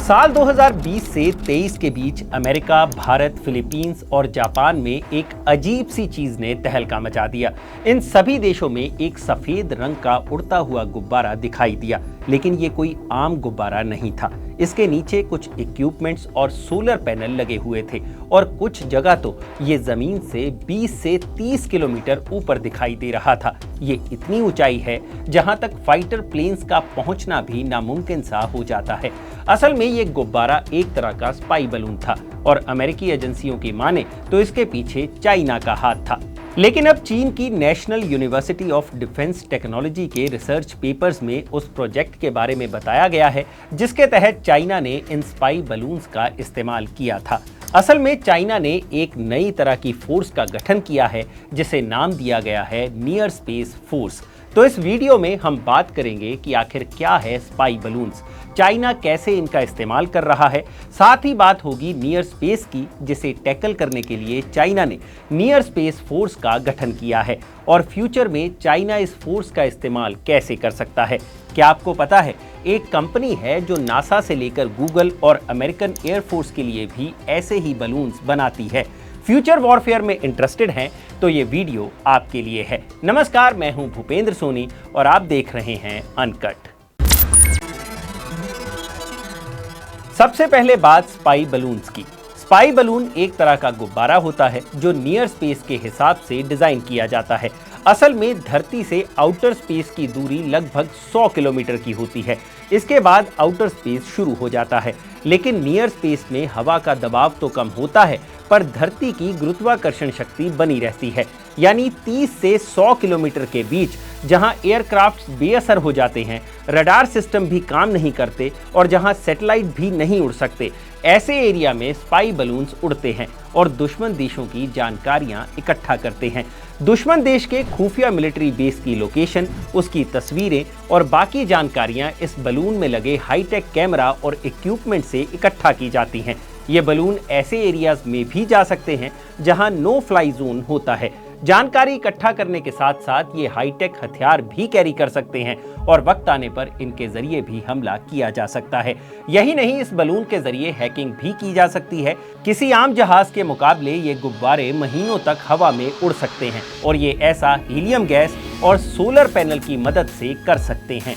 साल 2020 से 23 के बीच अमेरिका, भारत, फिलीपींस और जापान में एक अजीब सी चीज ने तहलका मचा दिया। इन सभी देशों में एक सफेद रंग का उड़ता हुआ गुब्बारा दिखाई दिया, लेकिन ये कोई आम गुब्बारा नहीं था। इसके नीचे कुछ इक्विपमेंट्स और सोलर पैनल लगे हुए थे और कुछ जगह तो ये जमीन से 20 से 30 किलोमीटर ऊपर दिखाई दे रहा था। ये इतनी ऊंचाई है जहां तक फाइटर प्लेन्स का पहुंचना भी नामुमकिन सा हो जाता है। असल में ये गुब्बारा एक तरह का स्पाई बलून था और अमेरिकी एजेंसियों की माने तो इसके पीछे चाइना का हाथ था। लेकिन अब चीन की national university of defence technology के रिसर्च पेपर्स में उस प्रोजेक्ट के बारे में बताया गया है जिसके तहत चाइना ने इन स्पाई बलून्स का इस्तेमाल किया था। असल में चाइना ने एक नई तरह की फोर्स का गठन किया है जिसे नाम दिया गया है नियर स्पेस फोर्स। तो इस वीडियो में हम बात करेंगे कि आखिर क्या है स्पाई बलून्स, चाइना कैसे इनका इस्तेमाल कर रहा है, साथ ही बात होगी नियर स्पेस की जिसे टैकल करने के लिए चाइना ने नियर स्पेस फोर्स का गठन किया है और फ्यूचर में चाइना इस फोर्स का इस्तेमाल कैसे कर सकता है। क्या आपको पता है एक कंपनी है जो नासा से लेकर गूगल और अमेरिकन एयरफोर्स के लिए भी ऐसे ही बलून्स बनाती है। फ्यूचर वॉरफेयर में इंटरेस्टेड हैं तो ये वीडियो आपके लिए है। नमस्कार, मैं हूं भूपेंद्र सोनी और आप देख रहे हैं अनकट। सबसे पहले बात स्पाई बलून्स की। स्पाई बलून एक तरह का गुब्बारा होता है जो नियर स्पेस के हिसाब से डिजाइन किया जाता है। असल में धरती से आउटर स्पेस की दूरी लगभग 100 किलोमीटर की होती है। इसके बाद आउटर स्पेस शुरू हो जाता है, लेकिन नियर स्पेस में हवा का दबाव तो कम होता है पर धरती की गुरुत्वाकर्षण शक्ति बनी रहती है। यानी 30 से 100 किलोमीटर के बीच जहां एयरक्राफ्ट बेअसर हो जाते हैं, रडार सिस्टम भी काम नहीं करते और जहां सैटेलाइट भी नहीं उड़ सकते, ऐसे एरिया में स्पाई बलून्स उड़ते हैं और दुश्मन देशों की जानकारियां इकट्ठा करते हैं। दुश्मन देश के खुफिया मिलिट्री बेस की लोकेशन, उसकी तस्वीरें और बाकी जानकारियां इस बलून में लगे हाईटेक कैमरा और इक्विपमेंट से इकट्ठा की जाती हैं। ये बलून ऐसे एरियाज में भी जा सकते हैं जहां नो फ्लाई जोन होता है। जानकारी इकट्ठा करने के साथ साथ ये हाईटेक हथियार भी कैरी कर सकते हैं और वक्त आने पर इनके जरिए भी हमला किया जा सकता है। यही नहीं, इस बलून के जरिए हैकिंग भी की जा सकती है। किसी आम जहाज के मुकाबले ये गुब्बारे महीनों तक हवा में उड़ सकते हैं और ये ऐसा हीलियम गैस और सोलर पैनल की मदद से कर सकते हैं।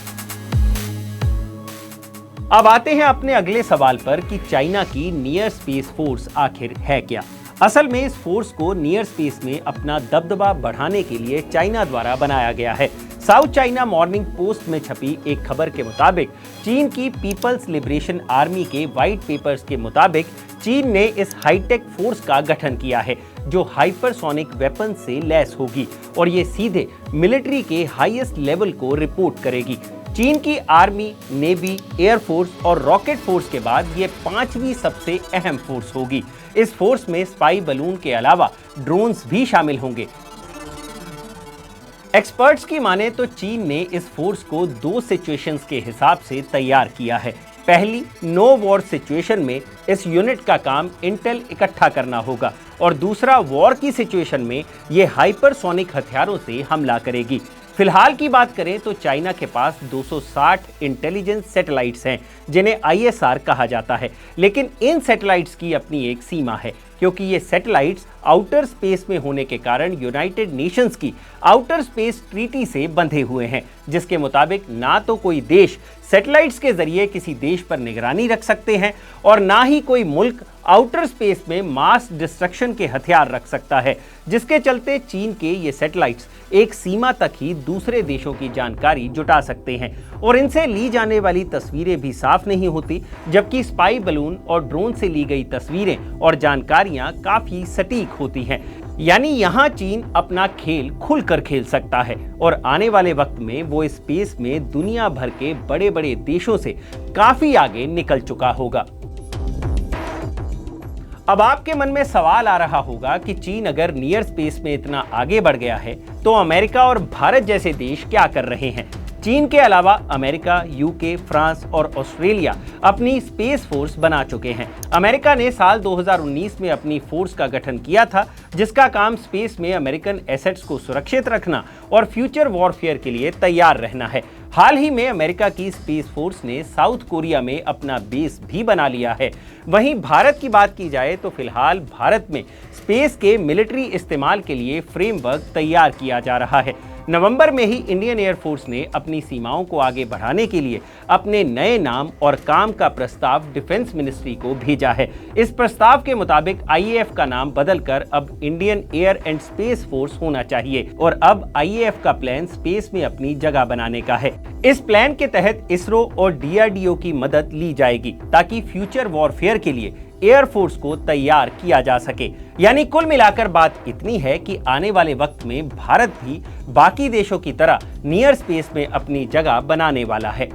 अब आते हैं अपने अगले सवाल पर कि चाइना की नियर स्पेस फोर्स आखिर है क्या। असल में इस फोर्स को नियर स्पेस में अपना दबदबा बढ़ाने के लिए चाइना द्वारा बनाया गया है। साउथ चाइना मॉर्निंग पोस्ट में छपी एक खबर के मुताबिक चीन की पीपल्स लिबरेशन आर्मी के व्हाइट पेपर्स के मुताबिक चीन ने इस हाईटेक फोर्स का गठन किया है जो हाइपरसोनिक वेपन से लैस होगी और ये सीधे मिलिट्री के हाईएस्ट लेवल को रिपोर्ट करेगी। चीन की आर्मी, नेवी, एयरफोर्स और रॉकेट फोर्स के बाद ये 5वीं सबसे अहम फोर्स होगी। इस फोर्स में स्पाई बलून के अलावा ड्रोन्स भी शामिल होंगे। एक्सपर्ट्स की माने तो चीन ने इस फोर्स को 2 सिचुएशंस के हिसाब से तैयार किया है। पहली, नो वॉर सिचुएशन में इस यूनिट का काम इंटेल इकट्ठा करना होगा और दूसरा, वॉर की सिचुएशन में ये हाइपरसोनिक हथियारों से हमला करेगी। फिलहाल की बात करें तो चाइना के पास 260 इंटेलिजेंस सैटेलाइट्स हैं जिन्हें ISR कहा जाता है, लेकिन इन सैटेलाइट्स की अपनी एक सीमा है क्योंकि ये सैटेलाइट्स आउटर स्पेस में होने के कारण यूनाइटेड नेशंस की आउटर स्पेस ट्रीटी से बंधे हुए हैं जिसके मुताबिक ना तो कोई देश सैटेलाइट्स के जरिए किसी देश पर निगरानी रख सकते हैं और ना ही कोई मुल्क आउटर स्पेस में मास डिस्ट्रक्शन के हथियार रख सकता है, जिसके चलते चीन के ये सैटेलाइट्स एक सीमा तक ही दूसरे देशों की जानकारी जुटा सकते हैं और इनसे ली जाने वाली तस्वीरें भी साफ नहीं होती, जबकि स्पाई बलून और ड्रोन से ली गई तस्वीरें और जानकारियां काफी सटीक होती हैं। यानी यहाँ चीन अपना खेल खुलकर खेल सकता है और आने वाले वक्त में वो स्पेस में दुनिया भर के बड़े बड़े देशों से काफी आगे निकल चुका होगा। अब आपके मन में सवाल आ रहा होगा कि चीन अगर नियर स्पेस में इतना आगे बढ़ गया है तो अमेरिका और भारत जैसे देश क्या कर रहे हैं। चीन के अलावा अमेरिका, यूके, फ्रांस और ऑस्ट्रेलिया अपनी स्पेस फोर्स बना चुके हैं। अमेरिका ने साल 2019 में अपनी फोर्स का गठन किया था जिसका काम स्पेस में अमेरिकन एसेट्स को सुरक्षित रखना और फ्यूचर वॉरफेयर के लिए तैयार रहना है। हाल ही में अमेरिका की स्पेस फोर्स ने साउथ कोरिया में अपना बेस भी बना लिया है। वहीं भारत की बात की जाए तो फिलहाल भारत में स्पेस के मिलिट्री इस्तेमाल के लिए फ्रेमवर्क तैयार किया जा रहा है। नवंबर में ही इंडियन एयरफोर्स ने अपनी सीमाओं को आगे बढ़ाने के लिए अपने नए नाम और काम का प्रस्ताव डिफेंस मिनिस्ट्री को भेजा है। इस प्रस्ताव के मुताबिक आईएएफ का नाम बदलकर अब Indian air and space force होना चाहिए और अब आईएएफ का प्लान स्पेस में अपनी जगह बनाने का है। इस प्लान के तहत इसरो और डीआरडीओ की मदद ली जाएगी ताकि फ्यूचर वॉरफेयर के लिए एयरफोर्स को तैयार किया जा सके। यानी कुल मिलाकर बात इतनी है कि आने वाले वक्त में भारत भी बाकी देशों की तरह नियर स्पेस में अपनी जगह बनाने वाला है।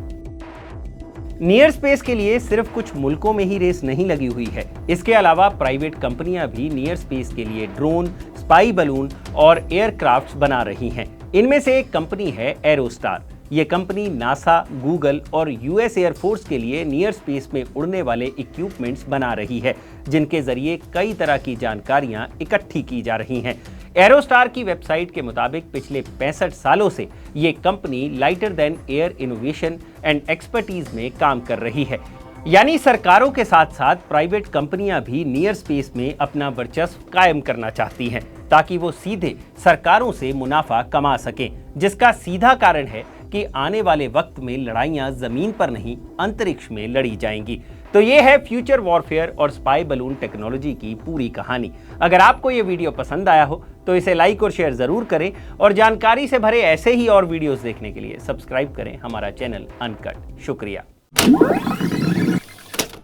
नियर स्पेस के लिए सिर्फ कुछ मुल्कों में ही रेस नहीं लगी हुई है। इसके अलावा प्राइवेट कंपनियां भी नियर स्पेस के लिए ड्रोन, स्पाई बलून और एयरक्राफ्ट्स बना रही हैं। इनमें से एक कंपनी है एरोस्टार। ये कंपनी नासा, गूगल और यूएस एयरफोर्स के लिए नियर स्पेस में उड़ने वाले इक्विपमेंट्स बना रही है, जिनके जरिए कई तरह की जानकारियां इकट्ठी की जा रही हैं। एरोस्टार की वेबसाइट के मुताबिक पिछले 65 सालों से ये company lighter than air innovation and expertise में काम कर रही है। यानी सरकारों के साथ साथ प्राइवेट कंपनियां भी नियर स्पेस में अपना वर्चस्व कायम करना चाहती हैं ताकि वो सीधे सरकारों से मुनाफा कमा सकें, जिसका सीधा कारण है कि आने वाले वक्त में लड़ाइयां जमीन पर नहीं अंतरिक्ष में लड़ी जाएंगी। तो ये है फ्यूचर वॉरफेयर और स्पाई बलून टेक्नोलॉजी की पूरी कहानी। अगर आपको ये वीडियो पसंद आया हो तो इसे लाइक और शेयर जरूर करें और जानकारी से भरे ऐसे ही और वीडियोस देखने के लिए सब्सक्राइब करें हमारा चैनल अनकट। शुक्रिया।